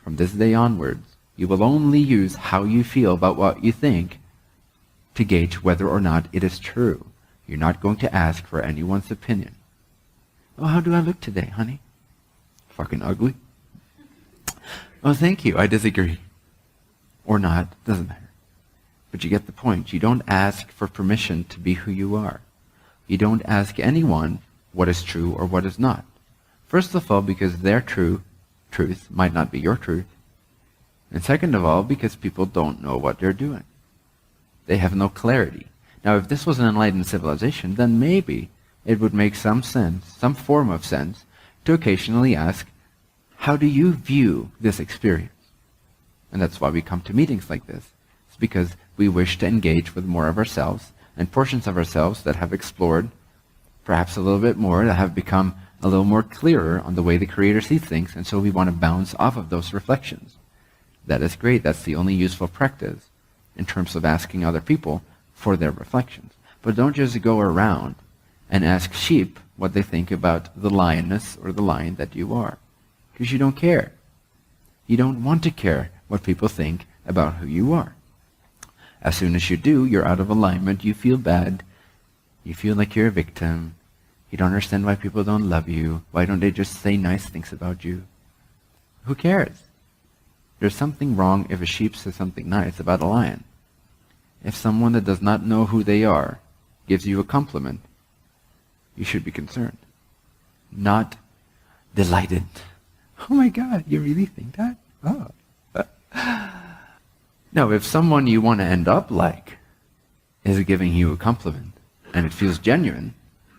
from this day onwards, you will only use how you feel about what you think to gauge whether or not it is true. You're not going to ask for anyone's opinion. Oh, how do I look today, honey? Fucking ugly. Oh, thank you. I disagree. Or not. Doesn't matter. But you get the point. You don't ask for permission to be who you are. You don't ask anyone what is true or what is not. First of all, because their truth might not be your truth. And second of all, because people don't know what they're doing. They have no clarity. Now, if this was an enlightened civilization, then maybe it would make some sense, some form of sense, to occasionally ask, how do you view this experience? And that's why we come to meetings like this. It's because we wish to engage with more of ourselves and portions of ourselves that have explored perhaps a little bit more, that have become a little more clearer on the way the Creator sees things, and so we want to bounce off of those reflections. That is great. That's the only useful practice in terms of asking other people for their reflections. But don't just go around and ask sheep what they think about the lioness or the lion that you are. Because you don't care. You don't want to care what people think about who you are. As soon as you do, you're out of alignment, you feel bad, you feel like you're a victim, you don't understand why people don't love you, why don't they just say nice things about you? Who cares? There's something wrong if a sheep says something nice about a lion. If someone that does not know who they are gives you a compliment, you should be concerned, not delighted. Oh my God, you really think that? Oh. Now, if someone you want to end up like is giving you a compliment and it feels genuine,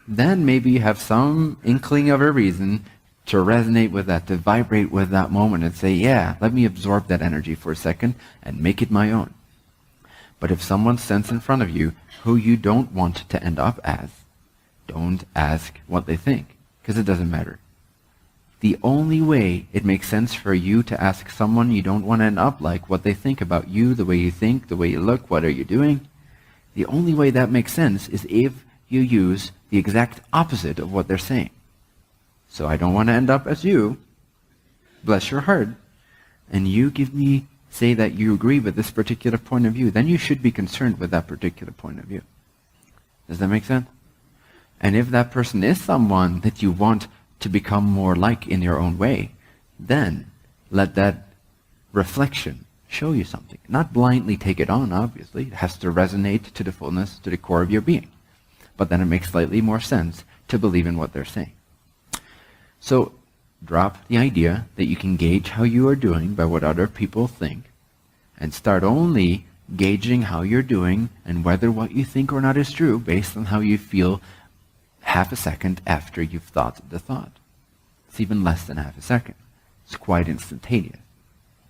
then maybe you have some inkling of a reason to resonate with that, to vibrate with that moment and say, yeah, let me absorb that energy for a second and make it my own. But if someone stands in front of you who you don't want to end up as, don't ask what they think, because it doesn't matter. The only way it makes sense for you to ask someone you don't want to end up like what they think about you, the way you think, the way you look, what are you doing, the only way that makes sense is if you use the exact opposite of what they're saying. So I don't want to end up as you, bless your heart, and you say that you agree with this particular point of view, then you should be concerned with that particular point of view. Does that make sense? And if that person is someone that you want to become more like in your own way, then let that reflection show you something. Not blindly take it on, obviously. It has to resonate to the fullness, to the core of your being. But then it makes slightly more sense to believe in what they're saying. So drop the idea that you can gauge how you are doing by what other people think, and start only gauging how you're doing and whether what you think or not is true based on how you feel half a second after you've thought the thought. It's even less than half a second. It's quite instantaneous.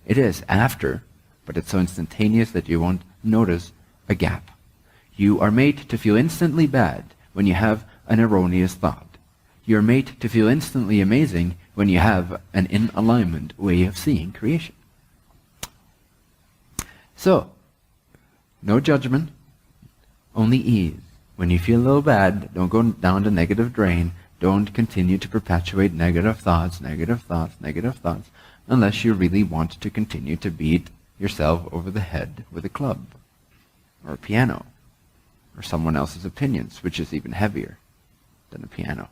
It is after, but it's so instantaneous that you won't notice a gap. You are made to feel instantly bad when you have an erroneous thought. You're made to feel instantly amazing when you have an in-alignment way of seeing creation. So, no judgment, only ease. When you feel a little bad, don't go down the negative drain. Don't continue to perpetuate negative thoughts, unless you really want to continue to beat yourself over the head with a club, or a piano, or someone else's opinions, which is even heavier than a piano.